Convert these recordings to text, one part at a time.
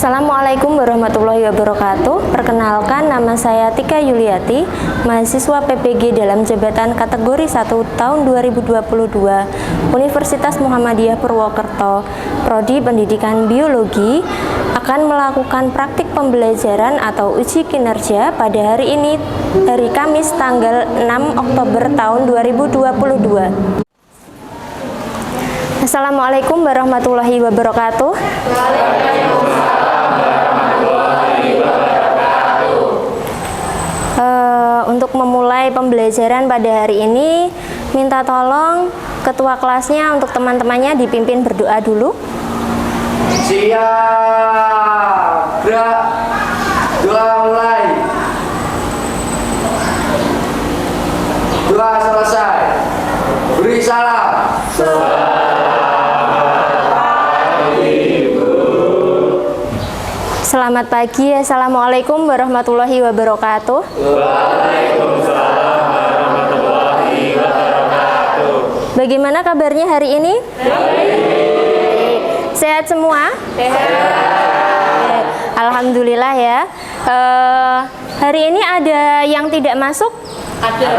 Assalamualaikum warahmatullahi wabarakatuh. Perkenalkan, nama saya Tika Yuliati, mahasiswa PPG dalam jabatan kategori 1 tahun 2022 Universitas Muhammadiyah Purwokerto, Prodi Pendidikan Biologi, akan melakukan praktik pembelajaran atau uji kinerja pada hari ini, hari Kamis tanggal 6 Oktober tahun 2022. Assalamualaikum warahmatullahi wabarakatuh. Untuk memulai pembelajaran pada hari ini, minta tolong ketua kelasnya untuk teman-temannya dipimpin berdoa dulu. Siap, gerak, doa mulai, doa selesai, beri salam. Selamat pagi, Assalamualaikum warahmatullahi wabarakatuh. Waalaikumsalam warahmatullahi wabarakatuh. Bagaimana kabarnya hari ini? Baik. Sehat semua? Sehat. Alhamdulillah ya. Hari ini ada yang tidak masuk? Ada.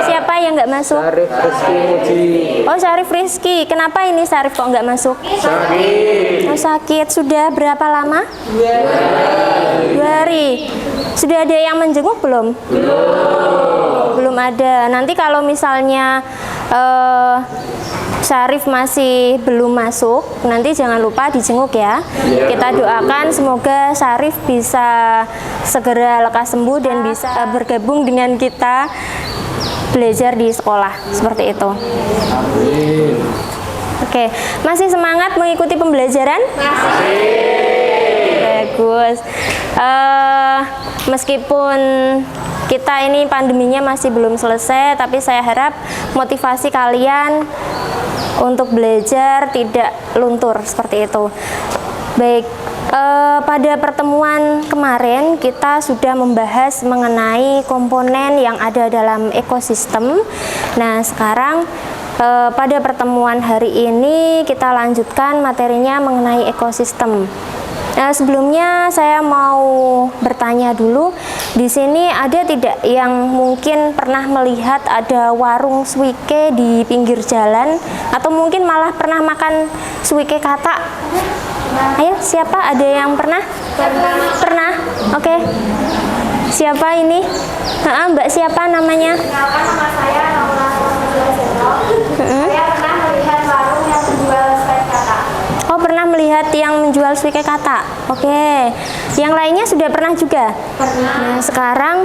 Siapa yang nggak masuk? Syarif Rizky Muji. Oh, Syarif Rizky. Kenapa ini Syarif kok nggak masuk? Sakit. Oh, sakit. Sudah berapa lama? 2 hari. Sudah ada yang menjenguk belum? Belum ada. Nanti kalau misalnya Syarif masih belum masuk, nanti jangan lupa dijenguk ya. Kita doakan semoga Syarif bisa segera lekas sembuh dan bisa bergabung dengan kita belajar di sekolah, seperti itu. Amin. Oke, masih semangat mengikuti pembelajaran? Bagus. Meskipun kita ini pandeminya masih belum selesai, tapi saya harap motivasi kalian untuk belajar tidak luntur seperti itu. Baik, pada pertemuan kemarin kita sudah membahas mengenai komponen yang ada dalam ekosistem. Nah, sekarang pada pertemuan hari ini kita lanjutkan materinya mengenai ekosistem. Nah, sebelumnya saya mau bertanya dulu, di sini ada tidak yang mungkin pernah melihat ada warung suike di pinggir jalan, atau mungkin malah pernah makan suike katak? Ayo, siapa ada yang pernah? Pernah? Oke. Siapa ini? Mbak siapa namanya? Kenalkan, nama saya Naura Sosibasero. Saya pernah melihat warung yang menjual suike katak. Oh, pernah melihat yang menjual suike katak. Oke. Yang lainnya sudah pernah juga? Pernah. Nah, sekarang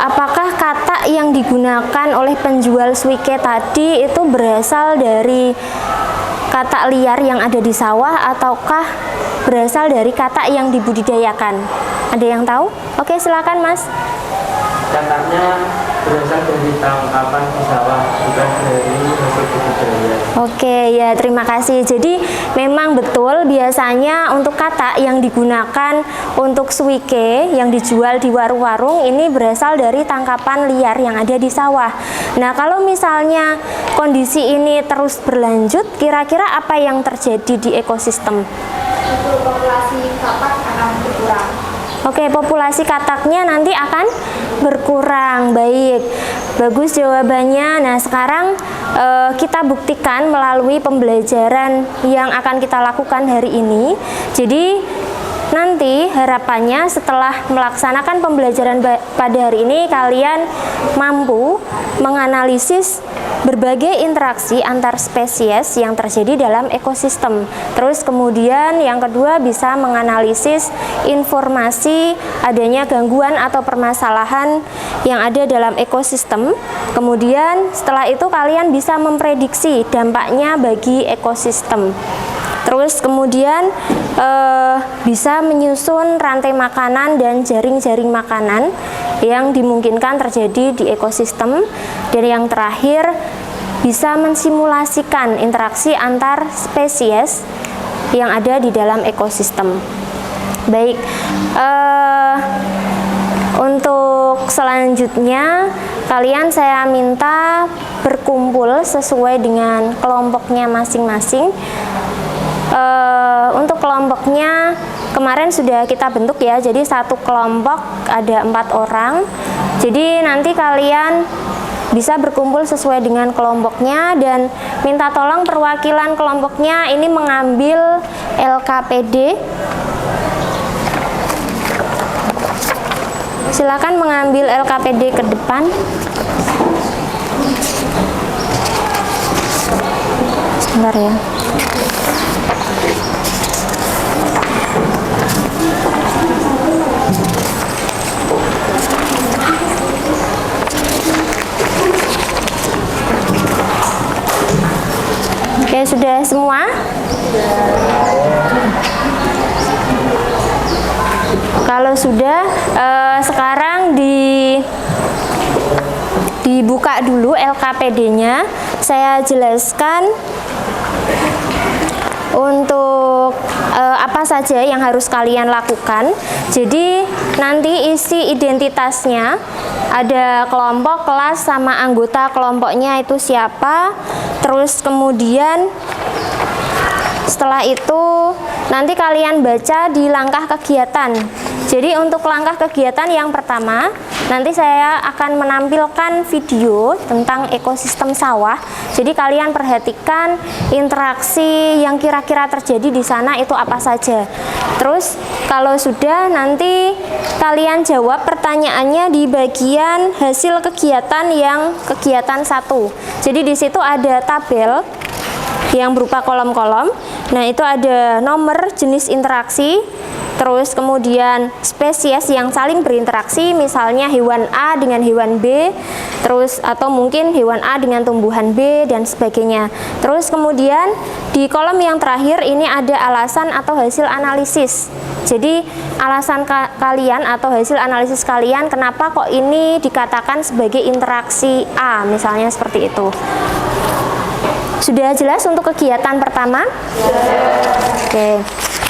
apakah katak yang digunakan oleh penjual suike tadi itu berasal dari katak liar yang ada di sawah ataukah berasal dari katak yang dibudidayakan? Ada yang tahu? Oke, silakan Mas. Kataknya berasal dari tangkapan di sawah, bukan dari hasil budidaya. Oke, ya terima kasih. Jadi memang betul biasanya untuk katak yang digunakan untuk suike yang dijual di warung-warung ini berasal dari tangkapan liar yang ada di sawah. Nah, kalau misalnya kondisi ini terus berlanjut, kira-kira apa yang terjadi di ekosistem? Untuk populasi katak akan berkurang. Oke, populasi kataknya nanti akan berkurang. Baik, bagus jawabannya. Nah, sekarang kita buktikan melalui pembelajaran yang akan kita lakukan hari ini. Jadi nanti harapannya setelah melaksanakan pembelajaran pada hari ini, kalian mampu menganalisis berbagai interaksi antar spesies yang terjadi dalam ekosistem. Terus kemudian yang kedua bisa menganalisis informasi adanya gangguan atau permasalahan yang ada dalam ekosistem. Kemudian setelah itu kalian bisa memprediksi dampaknya bagi ekosistem. Terus kemudian bisa menyusun rantai makanan dan jaring-jaring makanan yang dimungkinkan terjadi di ekosistem. Dan yang terakhir, bisa mensimulasikan interaksi antar spesies yang ada di dalam ekosistem. Baik, untuk selanjutnya kalian saya minta berkumpul sesuai dengan kelompoknya masing-masing. Untuk kelompoknya kemarin sudah kita bentuk ya. Jadi satu kelompok ada 4 orang. Jadi nanti kalian bisa berkumpul sesuai dengan kelompoknya dan minta tolong perwakilan kelompoknya ini mengambil LKPD. Silakan mengambil LKPD ke depan. Sebentar ya. Oke, sudah semua? Kalau sudah, sekarang dibuka dulu LKPD-nya. Saya jelaskan untuk apa saja yang harus kalian lakukan. Jadi nanti isi identitasnya ada kelompok, kelas, sama anggota kelompoknya itu siapa. Terus kemudian setelah itu nanti kalian baca di langkah kegiatan. Jadi untuk langkah kegiatan yang pertama, nanti saya akan menampilkan video tentang ekosistem sawah. Jadi kalian perhatikan interaksi yang kira-kira terjadi di sana itu apa saja. Terus kalau sudah, nanti kalian jawab pertanyaannya di bagian hasil kegiatan yang kegiatan 1. Jadi di situ ada tabel yang berupa kolom-kolom. Nah, itu ada nomor, jenis interaksi, terus kemudian spesies yang saling berinteraksi, misalnya hewan A dengan hewan B, terus atau mungkin hewan A dengan tumbuhan B dan sebagainya. Terus kemudian di kolom yang terakhir ini ada alasan atau hasil analisis. Jadi alasan kalian atau hasil analisis kalian kenapa kok ini dikatakan sebagai interaksi A, misalnya seperti itu. Sudah jelas untuk kegiatan pertama? Oke,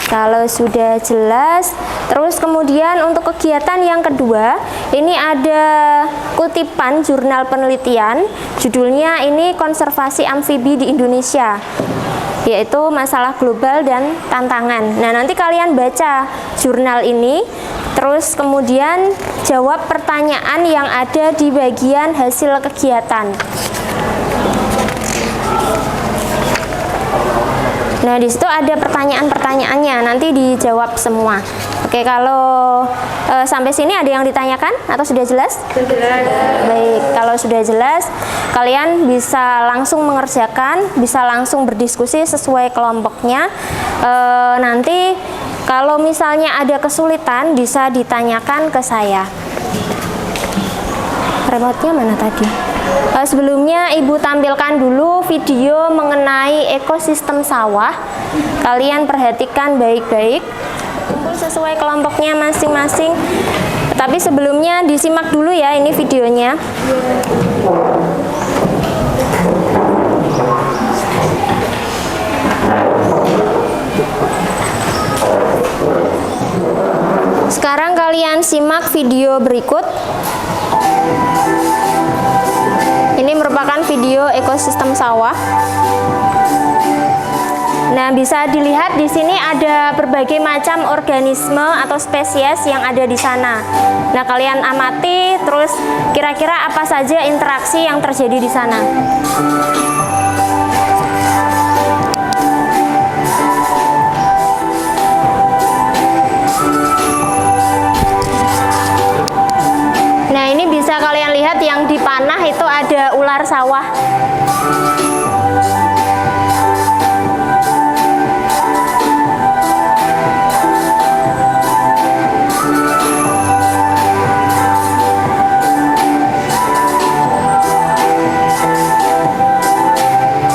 kalau sudah jelas, terus kemudian untuk kegiatan yang kedua, ini ada kutipan jurnal penelitian, judulnya ini konservasi amfibi di Indonesia, yaitu masalah global dan tantangan. Nah, nanti kalian baca jurnal ini, terus kemudian jawab pertanyaan yang ada di bagian hasil kegiatan. Nah, di situ ada pertanyaan-pertanyaannya, nanti dijawab semua. Oke, kalau sampai sini ada yang ditanyakan atau sudah jelas? Jelas. Baik, kalau sudah jelas, kalian bisa langsung mengerjakan, bisa langsung berdiskusi sesuai kelompoknya. Nanti kalau misalnya ada kesulitan, bisa ditanyakan ke saya. Remote-nya mana tadi? Sebelumnya Ibu tampilkan dulu video mengenai ekosistem sawah. Kalian perhatikan baik-baik, kumpul sesuai kelompoknya masing-masing. Tapi sebelumnya disimak dulu ya ini videonya. Sekarang kalian simak video berikut. Ini merupakan video ekosistem sawah. Nah, bisa dilihat di sini ada berbagai macam organisme atau spesies yang ada di sana. Nah, kalian amati terus kira-kira apa saja interaksi yang terjadi di sana. Nah, ini bisa kalian lihat yang dipanah itu ada ular sawah.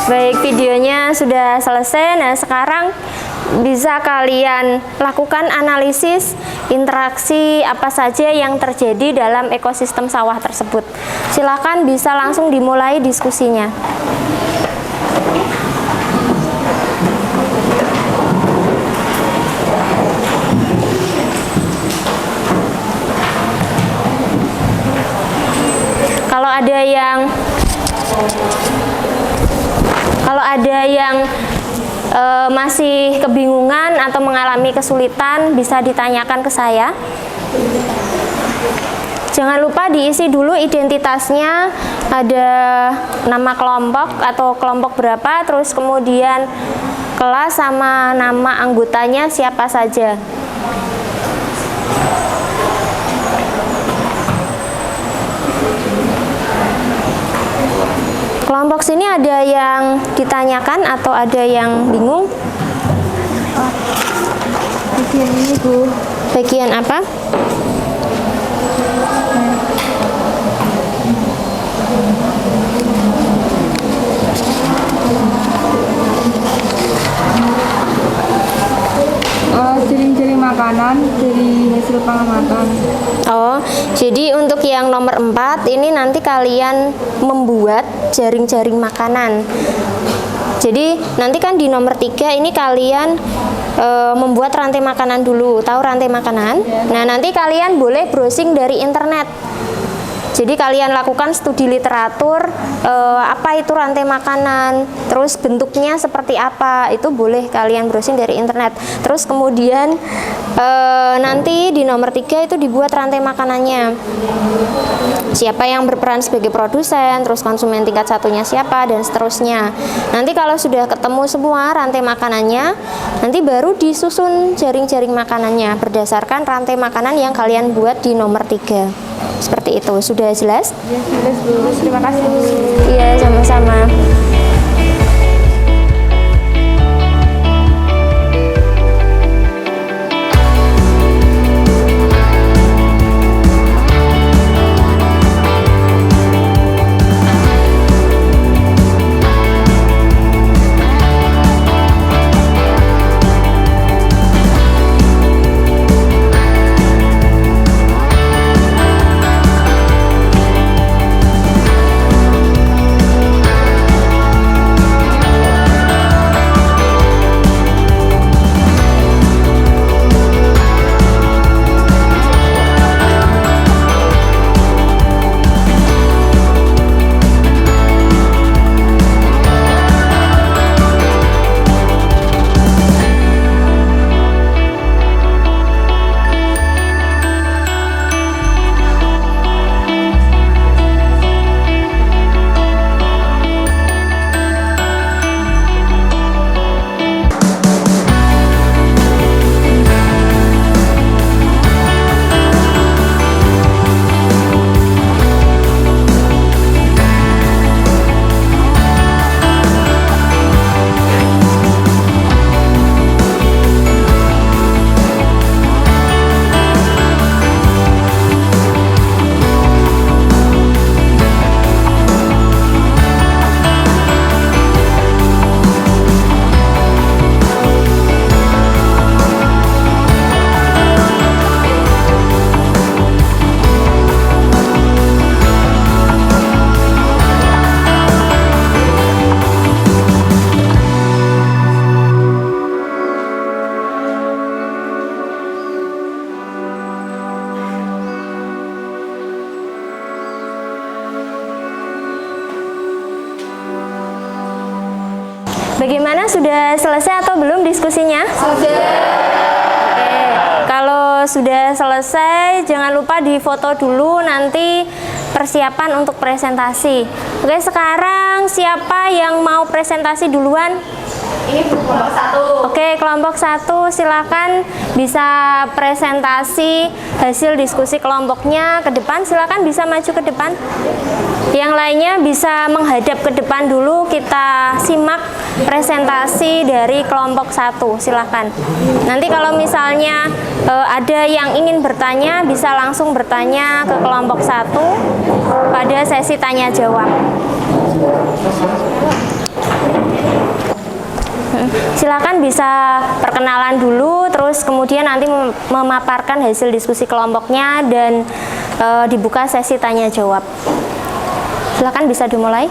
Baik, videonya sudah selesai. Nah, sekarang bisa kalian lakukan analisis interaksi apa saja yang terjadi dalam ekosistem sawah tersebut. Silakan bisa langsung dimulai diskusinya. Kalau ada yang masih kebingungan atau mengalami kesulitan, bisa ditanyakan ke saya. Jangan lupa diisi dulu identitasnya, ada nama kelompok atau kelompok berapa, terus kemudian kelas sama nama anggotanya siapa saja. Kelompok sini ada yang ditanyakan atau ada yang bingung? Bagian ini, Bu. Bagian apa? Jaring-jaring makanan dari hasil pengamatan. Oh, jadi untuk yang nomor 4 ini nanti kalian membuat jaring-jaring makanan. Jadi nanti kan di nomor 3 ini kalian membuat rantai makanan dulu. Tahu rantai makanan? Nah, nanti kalian boleh browsing dari internet. Jadi kalian lakukan studi literatur, apa itu rantai makanan, terus bentuknya seperti apa, itu boleh kalian browsing dari internet. Terus kemudian nanti di nomor 3 itu dibuat rantai makanannya. Siapa yang berperan sebagai produsen, terus konsumen tingkat satunya siapa, dan seterusnya. Nanti kalau sudah ketemu semua rantai makanannya, nanti baru disusun jaring-jaring makanannya berdasarkan rantai makanan yang kalian buat di nomor 3. Seperti itu, sudah jelas? Ya, jelas, Bu. Terima kasih, Bu. Iya, sama-sama. Bagaimana, sudah selesai atau belum diskusinya? Sudah. Oke, kalau sudah selesai jangan lupa difoto dulu, nanti persiapan untuk presentasi. Oke, sekarang siapa yang mau presentasi duluan? Ini kelompok 1. Oke, kelompok 1 silakan bisa presentasi hasil diskusi kelompoknya ke depan. Silakan bisa maju ke depan. Yang lainnya bisa menghadap ke depan dulu, kita simak presentasi dari kelompok 1. Silakan. Nanti kalau misalnya ada yang ingin bertanya, bisa langsung bertanya ke kelompok 1 pada sesi tanya jawab. Silakan bisa perkenalan dulu, terus kemudian nanti memaparkan hasil diskusi kelompoknya dan dibuka sesi tanya jawab. Silakan bisa dimulai.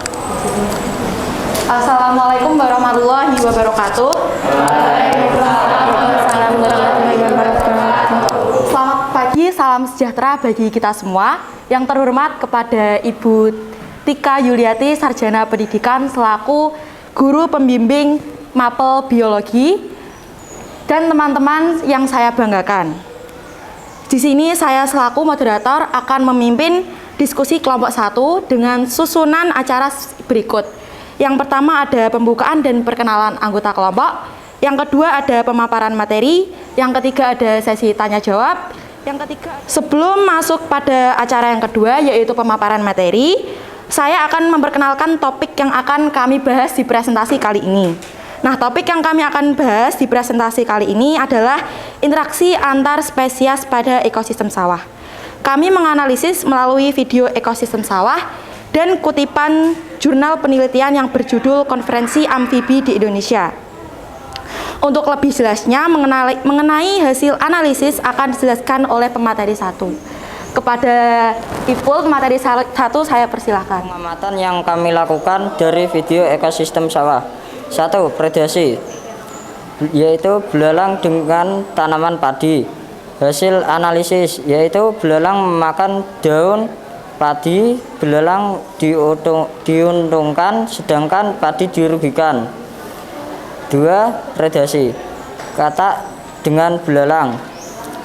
Assalamualaikum warahmatullahi wabarakatuh. Waalaikumsalam warahmatullahi wabarakatuh. Selamat pagi, salam sejahtera bagi kita semua. Yang terhormat kepada Ibu Tika Yuliati, Sarjana Pendidikan selaku Guru Pembimbing mapel biologi, dan teman-teman yang saya banggakan. Di sini saya selaku moderator akan memimpin diskusi kelompok 1 dengan susunan acara berikut. Yang pertama ada pembukaan dan perkenalan anggota kelompok, yang kedua ada pemaparan materi, yang ketiga ada sesi tanya jawab, yang ketiga. Sebelum masuk pada acara yang kedua yaitu pemaparan materi, saya akan memperkenalkan topik yang akan kami bahas di presentasi kali ini. Nah, topik yang kami akan bahas di presentasi kali ini adalah interaksi antar spesies pada ekosistem sawah. Kami menganalisis melalui video ekosistem sawah dan kutipan jurnal penelitian yang berjudul Konferensi Amfibi di Indonesia. Untuk lebih jelasnya mengenai hasil analisis akan dijelaskan oleh pemateri 1. Kepada Ipul, pemateri 1 saya persilahkan. Pengamatan yang kami lakukan dari video ekosistem sawah. 1. Predasi, yaitu belalang dengan tanaman padi. Hasil analisis, yaitu belalang memakan daun padi, belalang diuntungkan sedangkan padi dirugikan. 2. Predasi, katak dengan belalang.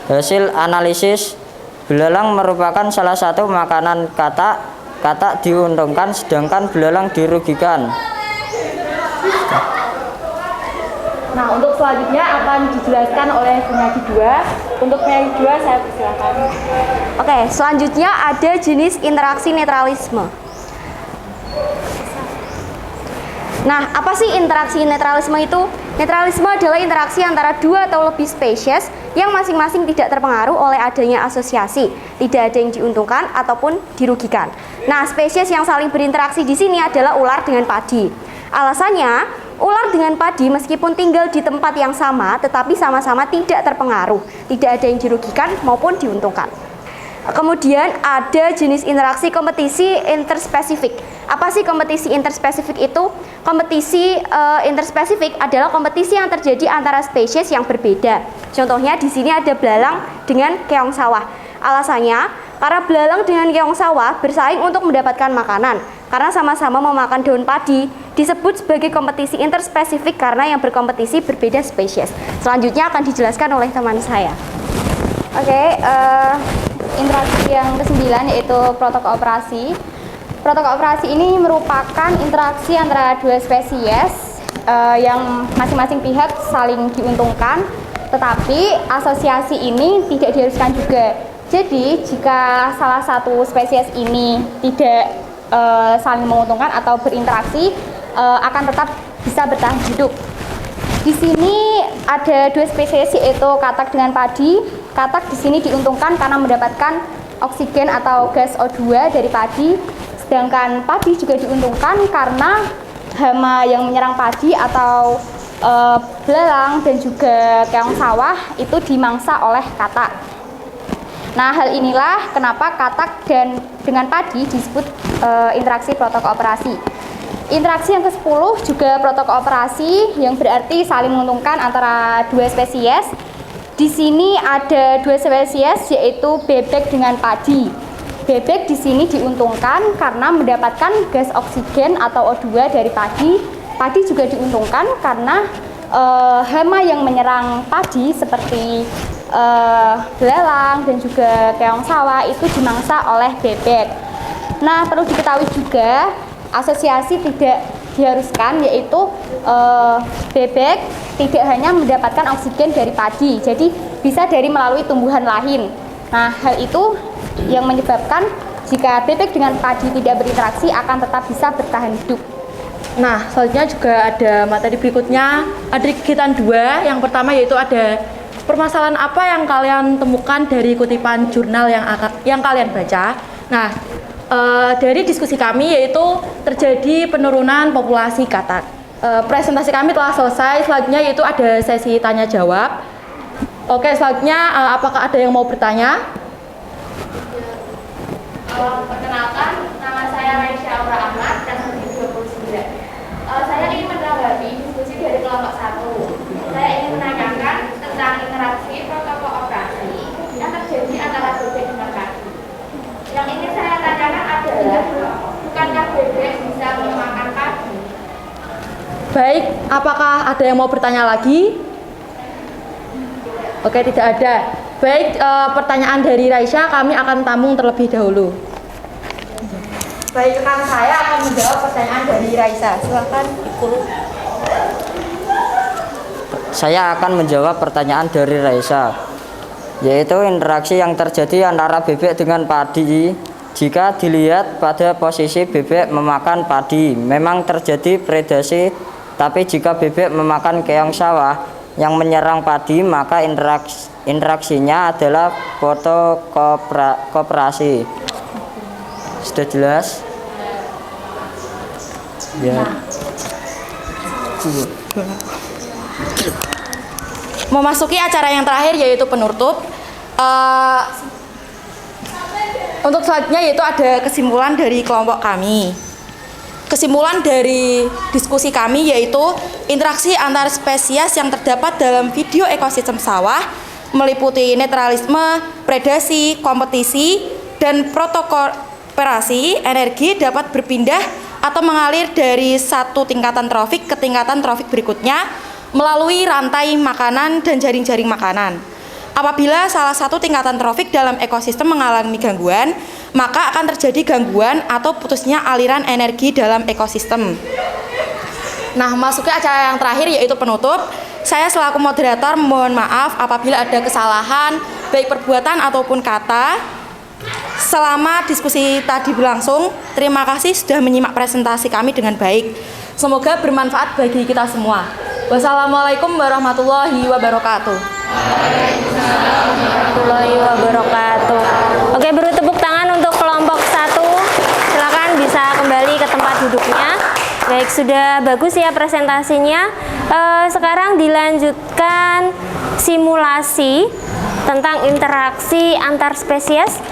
Hasil analisis, belalang merupakan salah satu makanan katak. Katak diuntungkan sedangkan belalang dirugikan. Nah, untuk selanjutnya akan dijelaskan oleh penyaji 2. Untuk penyaji 2 saya persilakan. Oke, selanjutnya ada jenis interaksi netralisme. Nah, apa sih interaksi netralisme itu? Netralisme adalah interaksi antara dua atau lebih spesies yang masing-masing tidak terpengaruh oleh adanya asosiasi, tidak ada yang diuntungkan ataupun dirugikan. Nah, spesies yang saling berinteraksi di sini adalah ular dengan padi. Alasannya, ular dengan padi meskipun tinggal di tempat yang sama, tetapi sama-sama tidak terpengaruh, tidak ada yang dirugikan maupun diuntungkan. Kemudian ada jenis interaksi kompetisi interspesifik. Apa sih kompetisi interspesifik itu? Kompetisi interspesifik adalah kompetisi yang terjadi antara spesies yang berbeda. Contohnya di sini ada belalang dengan keong sawah. Alasannya, karena belalang dengan keong sawah bersaing untuk mendapatkan makanan. Karena sama-sama memakan daun padi, disebut sebagai kompetisi interspesifik karena yang berkompetisi berbeda spesies. Selanjutnya akan dijelaskan oleh teman saya. Oke, interaksi yang ke-9 yaitu protok operasi. Protok operasi ini merupakan interaksi antara dua spesies yang masing-masing pihak saling diuntungkan, tetapi asosiasi ini tidak diharuskan juga. Jadi, jika salah satu spesies ini tidak saling menguntungkan atau berinteraksi, akan tetap bisa bertahan hidup. Di sini ada dua spesies yaitu katak dengan padi. Katak di sini diuntungkan karena mendapatkan oksigen atau gas O2 dari padi, sedangkan padi juga diuntungkan karena hama yang menyerang padi atau belalang dan juga keong sawah itu dimangsa oleh katak. Nah, hal inilah kenapa katak dan dengan padi disebut interaksi protok operasi. Interaksi yang ke-10 juga protok operasi yang berarti saling menguntungkan antara dua spesies. Di sini ada dua spesies yaitu bebek dengan padi. Bebek di sini diuntungkan karena mendapatkan gas oksigen atau O2 dari padi. Padi juga diuntungkan karena hama yang menyerang padi seperti belalang dan juga keong sawah itu dimangsa oleh bebek. Nah, perlu diketahui juga asosiasi tidak diharuskan, yaitu bebek tidak hanya mendapatkan oksigen dari padi, jadi bisa dari melalui tumbuhan lain. Nah, hal itu yang menyebabkan jika bebek dengan padi tidak berinteraksi akan tetap bisa bertahan hidup. Nah, selanjutnya juga ada materi berikutnya, ada kegiatan 2. Yang pertama yaitu ada permasalahan apa yang kalian temukan dari kutipan jurnal yang kalian baca. Nah, dari diskusi kami yaitu terjadi penurunan populasi katak. Presentasi kami telah selesai. Selanjutnya yaitu ada sesi tanya jawab. Oke, selanjutnya apakah ada yang mau bertanya? Perkenalkan, nama saya Raisya Aura Ahmad, dan 29. Saya ingin menanggapi diskusi dari kelompok 1. Saya ingin menanyakan tentang interaksi protokol operasi yang terjadi antara bebek dengan padi. Yang ingin saya tanyakan adalah, bukankah bebek bisa memakan padi? Baik, apakah ada yang mau bertanya lagi? Oke, tidak ada. Baik, pertanyaan dari Raisya kami akan tampung terlebih dahulu. Baik, rekan saya akan menjawab pertanyaan dari Raisya. Silakan, Ibu. Saya akan menjawab pertanyaan dari Raisa, yaitu interaksi yang terjadi antara bebek dengan padi. Jika dilihat pada posisi bebek memakan padi, memang terjadi predasi, tapi jika bebek memakan keong sawah yang menyerang padi, maka interaksinya adalah fotokoperasi. Sudah jelas? Ya. Memasuki acara yang terakhir yaitu penutup. Untuk selanjutnya yaitu ada kesimpulan dari kelompok kami. Kesimpulan dari diskusi kami yaitu interaksi antar spesies yang terdapat dalam video ekosistem sawah meliputi netralisme, predasi, kompetisi, dan protokooperasi energi dapat berpindah atau mengalir dari satu tingkatan trofik ke tingkatan trofik berikutnya melalui rantai makanan dan jaring-jaring makanan. Apabila salah satu tingkatan trofik dalam ekosistem mengalami gangguan, maka akan terjadi gangguan atau putusnya aliran energi dalam ekosistem. Nah, masuk ke acara yang terakhir yaitu penutup. Saya selaku moderator mohon maaf apabila ada kesalahan baik perbuatan ataupun kata. Selama diskusi tadi berlangsung, terima kasih sudah menyimak presentasi kami dengan baik. Semoga bermanfaat bagi kita semua. Wassalamualaikum warahmatullahi wabarakatuh. Warahmatullahi wabarakatuh. Oke, beri tepuk tangan untuk kelompok 1. Silakan bisa kembali ke tempat duduknya. Baik, sudah bagus ya presentasinya. Sekarang dilanjutkan simulasi tentang interaksi antar spesies.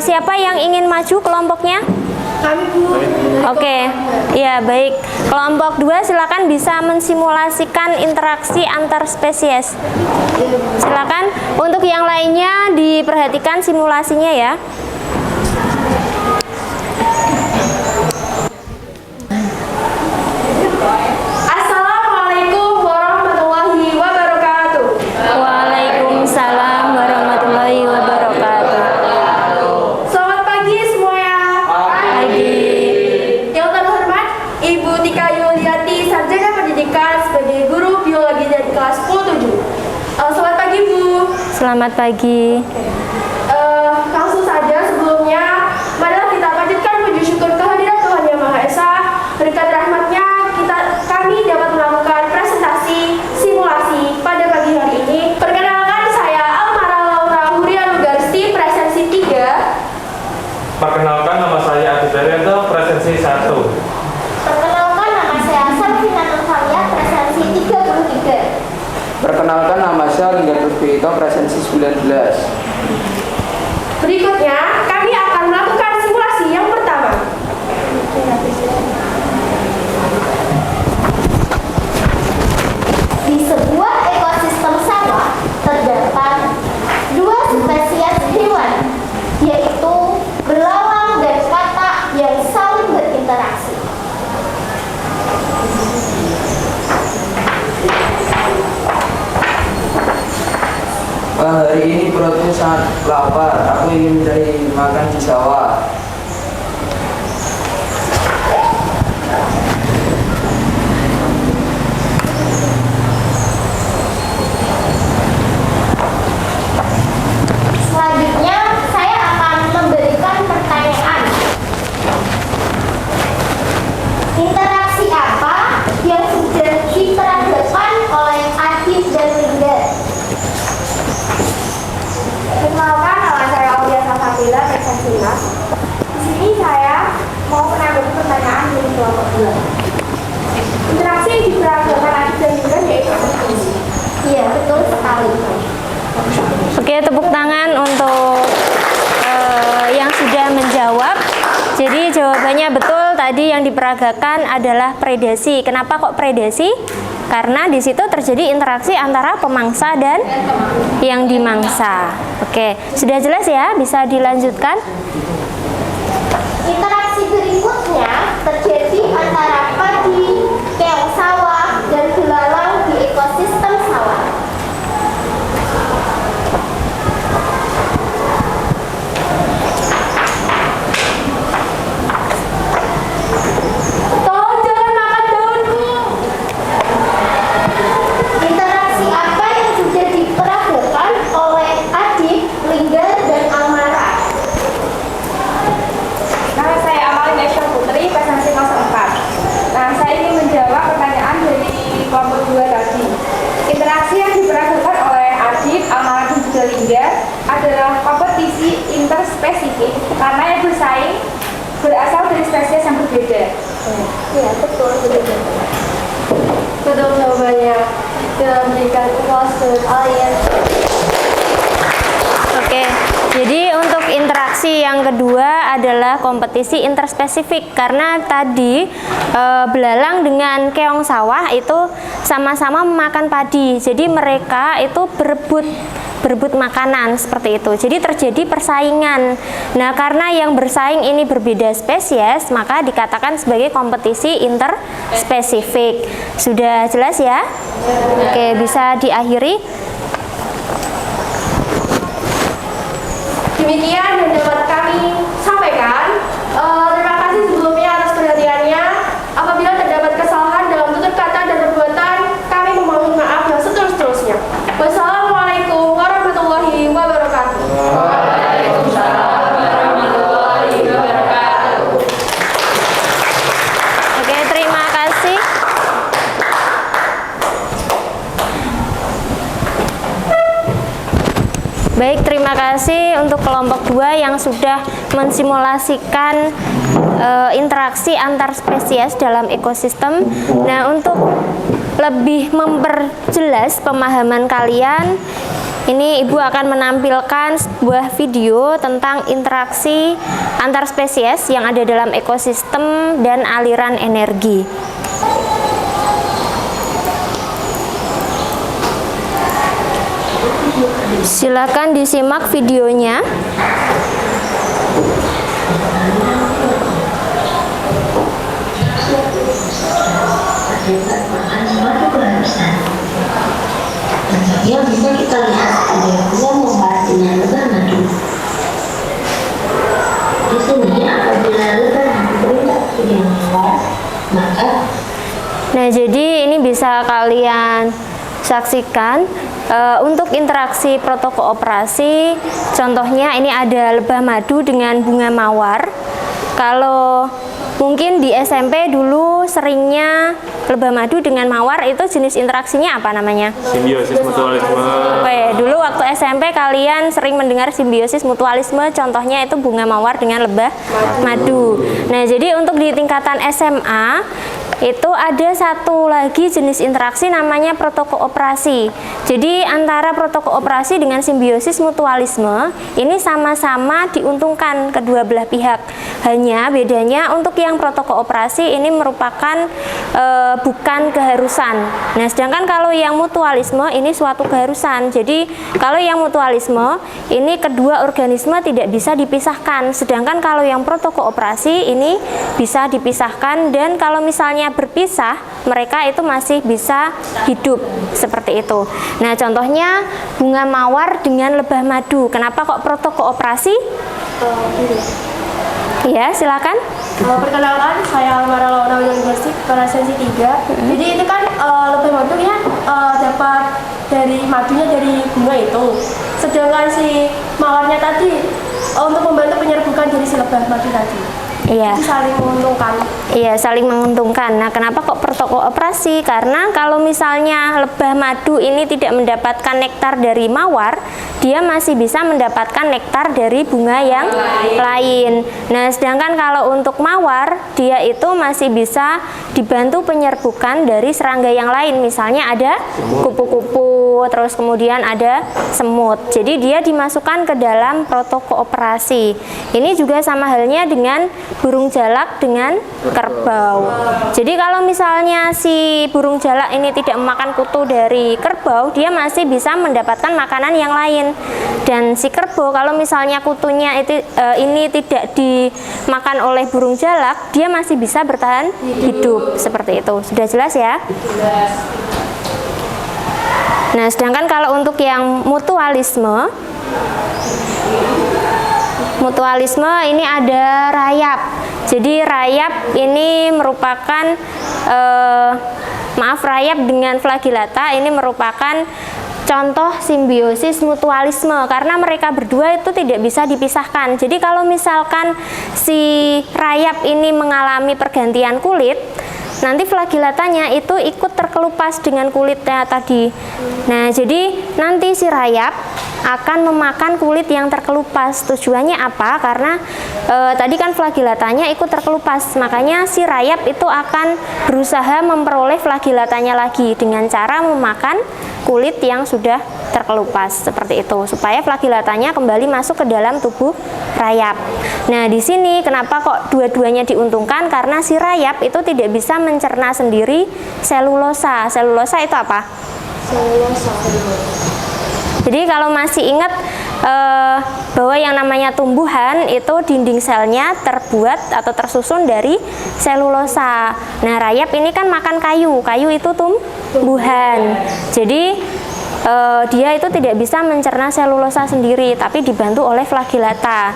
Siapa yang ingin maju kelompoknya? Kami, Bu. Oke, ya baik. Kelompok 2 silakan bisa mensimulasikan interaksi antar spesies. Silakan. Untuk yang lainnya diperhatikan simulasinya ya. Assalamualaikum warahmatullahi wabarakatuh. Waalaikumsalam warahmatullahi wabarakatuh. Selamat pagi semuanya. Pagi. Yang terhormat Ibu Tika Yuliati, Sarjana Pendidikan sebagai guru biologi dari kelas 10-7. Selamat pagi, Bu. Selamat pagi. Langsung saja sebelumnya, marilah kita panjatkan puji syukur kehadirat Tuhan Yang Maha Esa. Berkat rahmatnya, kami dapat melakukan presentasi simulasi pada pagi hari ini. Perkenalkan, saya Almara Laura Huria Lugarsti, presensi 3. Perkenalkan, nama saya Adi Daryanto, presensi 1. Perkenalkan, nama saya Sarvina Nurfalia, presensi 33. Perkenalkan, nama saya Lingga Turfito, presensi 19. Berikutnya, kami akan melakukan simulasi yang pertama. Di sebuah ekosistem sawah terdapat dua spesies hewan, yaitu belalang dan katak yang saling berinteraksi. Hari ini perutku sangat lapar. Aku ingin mencari makan di sawah. Selanjutnya, saya akan memberikan pertanyaan. Interaksi apa yang sudah diperagakan oleh Adit dan Linda? Perkenalkan, nama saya Aulia Safabila, presensi 6. Di sini saya mau menanggapi pertanyaan dari kelompok 2. Interaksi yang diperagakan Adit dan Linda yaitu kompetisi. Iya, betul sekali. Oke, tepuk tangan untuk yang sudah menjawab. Jadi jawabannya betul, tadi yang diperagakan adalah predasi. Kenapa kok predasi? Karena di situ terjadi interaksi antara pemangsa dan yang dimangsa. Oke, sudah jelas ya? Bisa dilanjutkan? Interaksi berikutnya terjadi antara padi, keong berbeda. Iya, betul. Betul jawabannya. Kita berikan applause ke kalian. Oke, jadi untuk interaksi yang kedua adalah kompetisi interspesifik, karena tadi belalang dengan keong sawah itu sama-sama memakan padi, jadi mereka itu berebut makanan seperti itu. Jadi terjadi persaingan. Nah, karena yang bersaing ini berbeda spesies, maka dikatakan sebagai kompetisi interspesifik. Sudah jelas ya? Oke, bisa diakhiri. Demikian yang dapat kami sampaikan. Terima kasih sebelumnya atas perhatiannya. Apabila terdapat kesalahan dalam tutur kata dan perbuatan, kami memohon maaf yang seterus-terusnya. Wassalamualaikum warahmatullahi wabarakatuh. Waalaikumsalam warahmatullahi wabarakatuh. Oke, terima kasih. Baik, terima kasih untuk kelompok 2 yang sudah mensimulasikan interaksi antar spesies dalam ekosistem. Nah, untuk lebih memperjelas pemahaman kalian, ini Ibu akan menampilkan sebuah video tentang interaksi antar spesies yang ada dalam ekosistem dan aliran energi. Silakan disimak videonya. Yang bisa kita lihat ada membahas dengan lebah madu. Di sini apabila lebah madu berinteraksi dengan luar, maka Nah, jadi ini bisa kalian saksikan untuk interaksi protokooperasi. Contohnya ini ada lebah madu dengan bunga mawar. Kalau mungkin di SMP dulu seringnya lebah madu dengan mawar itu jenis interaksinya apa namanya? Simbiosis mutualisme. Oke, dulu waktu SMP kalian sering mendengar simbiosis mutualisme, contohnya itu bunga mawar dengan lebah madu. Nah, jadi untuk di tingkatan SMA itu ada satu lagi jenis interaksi namanya protokooperasi. Jadi antara protokooperasi dengan simbiosis mutualisme ini sama-sama diuntungkan kedua belah pihak. Hanya bedanya untuk yang protokooperasi ini merupakan bukan keharusan. Nah, sedangkan kalau yang mutualisme ini suatu keharusan. Jadi kalau yang mutualisme ini kedua organisme tidak bisa dipisahkan. Sedangkan kalau yang protokooperasi ini bisa dipisahkan, dan kalau misalnya berpisah, mereka itu masih bisa hidup seperti itu. Nah, contohnya bunga mawar dengan lebah madu. Kenapa kok protokooperasi? Ya, silakan. Perkenalkan, saya Almara Launa University, kelas sensi 3. Jadi itu kan lebah madu ya dapat dari madunya dari bunga itu. Sedangkan si mawarnya tadi untuk membantu penyerbukan dari si lebah madu tadi. Iya. Jadi saling menguntungkan. Iya, saling menguntungkan. Nah, kenapa kok protokooperasi? Karena kalau misalnya lebah madu ini tidak mendapatkan nektar dari mawar, dia masih bisa mendapatkan nektar dari bunga yang lain. Nah, sedangkan kalau untuk mawar, dia itu masih bisa dibantu penyerbukan dari serangga yang lain. Misalnya ada kupu-kupu, terus kemudian ada semut. Jadi dia dimasukkan ke dalam protokooperasi. Ini juga sama halnya dengan burung jalak dengan kerbau. Jadi kalau misalnya si burung jalak ini tidak memakan kutu dari kerbau, dia masih bisa mendapatkan makanan yang lain. Dan si kerbau kalau misalnya kutunya ini tidak dimakan oleh burung jalak, dia masih bisa bertahan hidup seperti itu. Sudah jelas ya? Nah, sedangkan kalau untuk yang mutualisme ini ada rayap. Jadi rayap ini merupakan rayap dengan flagellata ini merupakan contoh simbiosis mutualisme, karena mereka berdua itu tidak bisa dipisahkan. Jadi kalau misalkan si rayap ini mengalami pergantian kulit, nanti flagellatanya itu ikut terkelupas dengan kulitnya tadi. Nah, jadi nanti si rayap akan memakan kulit yang terkelupas. Tujuannya apa? Karena tadi kan flagelatanya ikut terkelupas, makanya si rayap itu akan berusaha memperoleh flagelatanya lagi dengan cara memakan kulit yang sudah terkelupas seperti itu, supaya flagelatanya kembali masuk ke dalam tubuh rayap. Nah, di sini kenapa kok dua-duanya diuntungkan? Karena si rayap itu tidak bisa mencerna sendiri selulosa. Selulosa itu apa? Jadi kalau masih ingat bahwa yang namanya tumbuhan itu dinding selnya terbuat atau tersusun dari selulosa. Nah, rayap ini kan makan kayu. Kayu itu tumbuhan. Jadi dia itu tidak bisa mencerna selulosa sendiri, tapi dibantu oleh flagellata.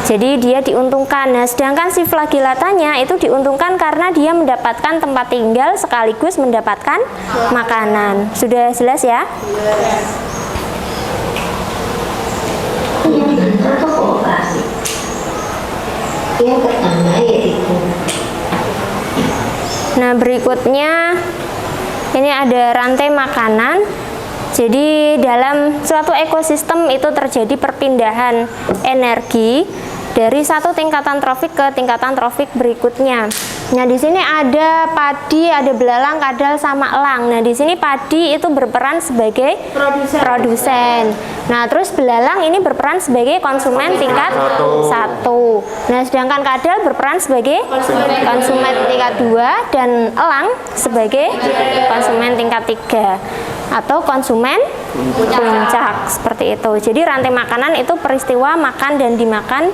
Jadi dia diuntungkan. Nah, sedangkan si flagellatanya itu diuntungkan karena dia mendapatkan tempat tinggal sekaligus mendapatkan makanan. Sudah jelas ya? Yang pertama yaitu Nah, berikutnya ini ada rantai makanan. Jadi dalam suatu ekosistem itu terjadi perpindahan energi dari satu tingkatan trofik ke tingkatan trofik berikutnya. Nah, di sini ada padi, ada belalang, kadal, sama elang. Nah, di sini padi itu berperan sebagai produsen. Nah, terus belalang ini berperan sebagai konsumen tingkat 1. Nah, sedangkan kadal berperan sebagai konsumen tingkat 2 dan elang sebagai konsumen tingkat 3 atau konsumen puncak seperti itu. Jadi rantai makanan itu peristiwa makan dan dimakan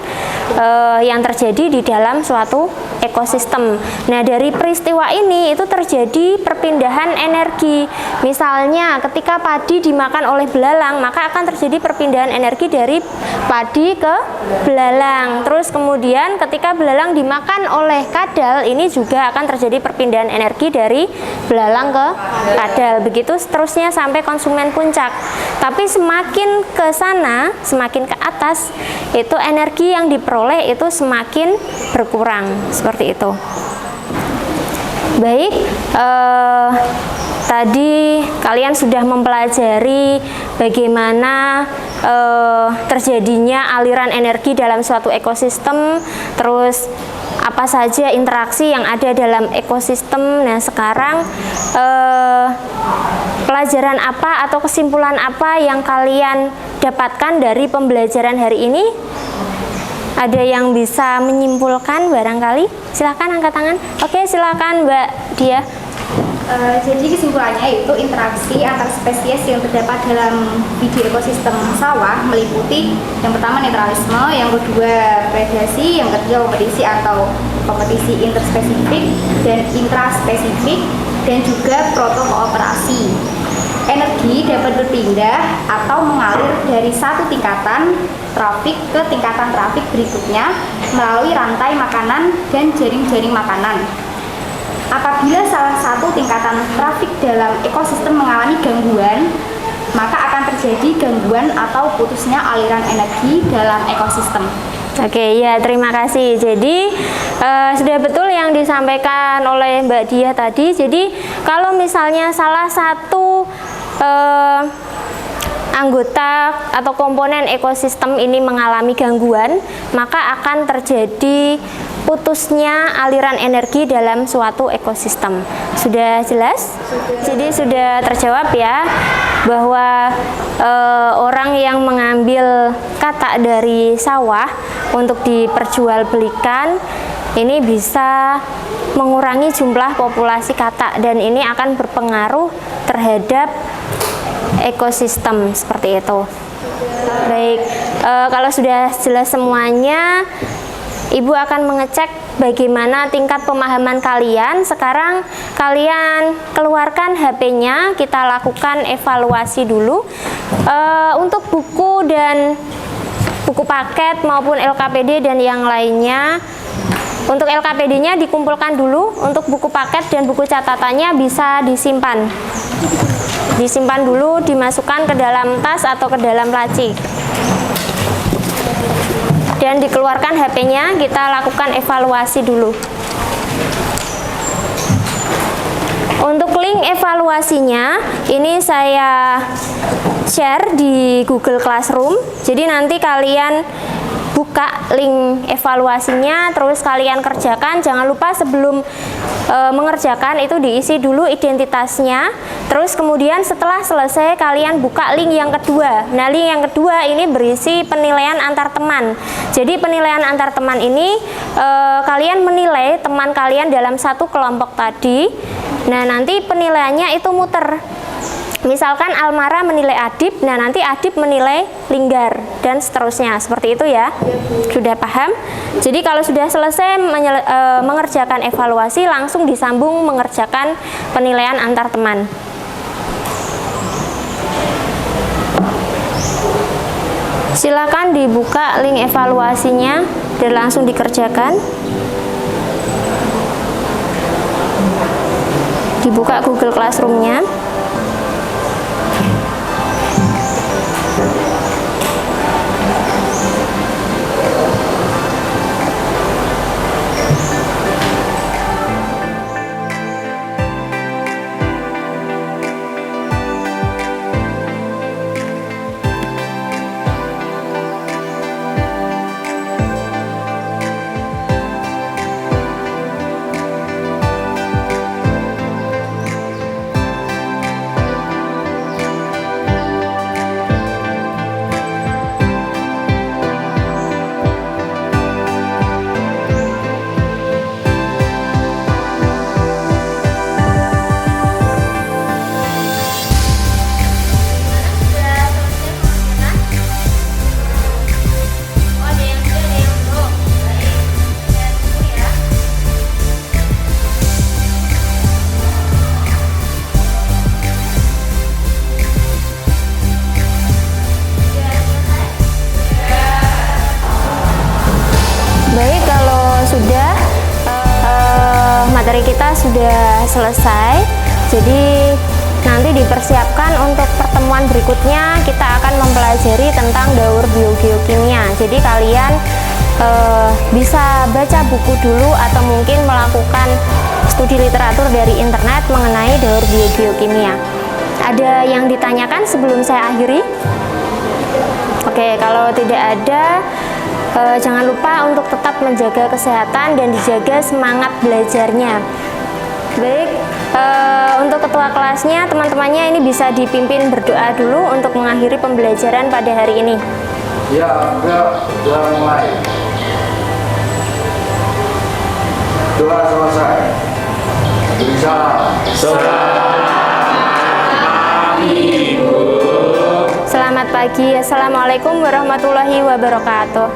yang terjadi di dalam suatu ekosistem. Nah, dari peristiwa ini itu terjadi perpindahan energi. Misalnya ketika padi dimakan oleh belalang, maka akan terjadi perpindahan energi dari padi ke belalang. Terus kemudian ketika belalang dimakan oleh kadal, ini juga akan terjadi perpindahan energi dari belalang ke kadal. Begitu seterusnya sampai konsumen puncak. Tapi semakin ke sana, semakin ke atas, itu energi yang diperoleh itu semakin berkurang, seperti itu. Baik, tadi kalian sudah mempelajari bagaimana terjadinya aliran energi dalam suatu ekosistem, terus apa saja interaksi yang ada dalam ekosistem. Nah, sekarang pelajaran apa atau kesimpulan apa yang kalian dapatkan dari pembelajaran hari ini? Ada yang bisa menyimpulkan barangkali? Silakan angkat tangan. Oke, silakan Mbak Dia. Jadi kesimpulannya itu interaksi antar spesies yang terdapat dalam video ekosistem sawah meliputi yang pertama netralisme, yang kedua predasi, yang ketiga kompetisi atau kompetisi interspesifik dan intraspesifik, dan juga protokooperasi. Energi dapat berpindah atau mengalir dari satu tingkatan trafik ke tingkatan trafik berikutnya melalui rantai makanan dan jaring-jaring makanan. Apabila salah satu tingkatan trafik dalam ekosistem mengalami gangguan, maka akan terjadi gangguan atau putusnya aliran energi dalam ekosistem. Oke, ya, terima kasih. Jadi sudah betul yang disampaikan oleh Mbak Dia tadi. Jadi kalau misalnya salah satu anggota atau komponen ekosistem ini mengalami gangguan, maka akan terjadi putusnya aliran energi dalam suatu ekosistem. Sudah jelas? Jadi sudah terjawab ya, bahwa orang yang mengambil katak dari sawah untuk diperjualbelikan ini bisa mengurangi jumlah populasi katak, dan ini akan berpengaruh terhadap ekosistem seperti itu. Baik, kalau sudah jelas semuanya, Ibu akan mengecek bagaimana tingkat pemahaman kalian. Sekarang kalian keluarkan HP-nya, kita lakukan evaluasi dulu. Untuk buku dan buku paket maupun LKPD dan yang lainnya, untuk LKPD-nya dikumpulkan dulu, untuk buku paket dan buku catatannya bisa disimpan. Disimpan dulu, dimasukkan ke dalam tas atau ke dalam laci. Dan dikeluarkan HP-nya, kita lakukan evaluasi dulu. Untuk link evaluasinya, ini saya share di Google Classroom. Jadi nanti kalian buka link evaluasinya, terus kalian kerjakan. Jangan lupa sebelum mengerjakan itu diisi dulu identitasnya. Terus kemudian setelah selesai kalian buka link yang kedua. Nah, link yang kedua ini berisi penilaian antar teman. Jadi penilaian antar teman ini kalian menilai teman kalian dalam satu kelompok tadi. Nah, nanti penilaiannya itu muter. Misalkan Almara menilai Adib, nah nanti Adib menilai Linggar, dan seterusnya. Seperti itu ya. Sudah paham? Jadi kalau sudah selesai mengerjakan evaluasi, langsung disambung mengerjakan penilaian antar teman. Silakan dibuka link evaluasinya dan langsung dikerjakan. Dibuka Google Classroom-nya. Baik, kalau sudah materi kita sudah selesai, jadi nanti dipersiapkan untuk pertemuan berikutnya kita akan mempelajari tentang daur biogeokimia. Jadi kalian bisa baca buku dulu atau mungkin melakukan studi literatur dari internet mengenai daur biogeokimia. Ada yang ditanyakan sebelum saya akhiri? Oke, kalau tidak ada, jangan lupa untuk tetap menjaga kesehatan dan dijaga semangat belajarnya. Baik, untuk ketua kelasnya, teman-temannya ini bisa dipimpin berdoa dulu untuk mengakhiri pembelajaran pada hari ini. Ya, sudah mulai. Doa selesai. Bisa. Selamat pagi. Assalamualaikum warahmatullahi wabarakatuh.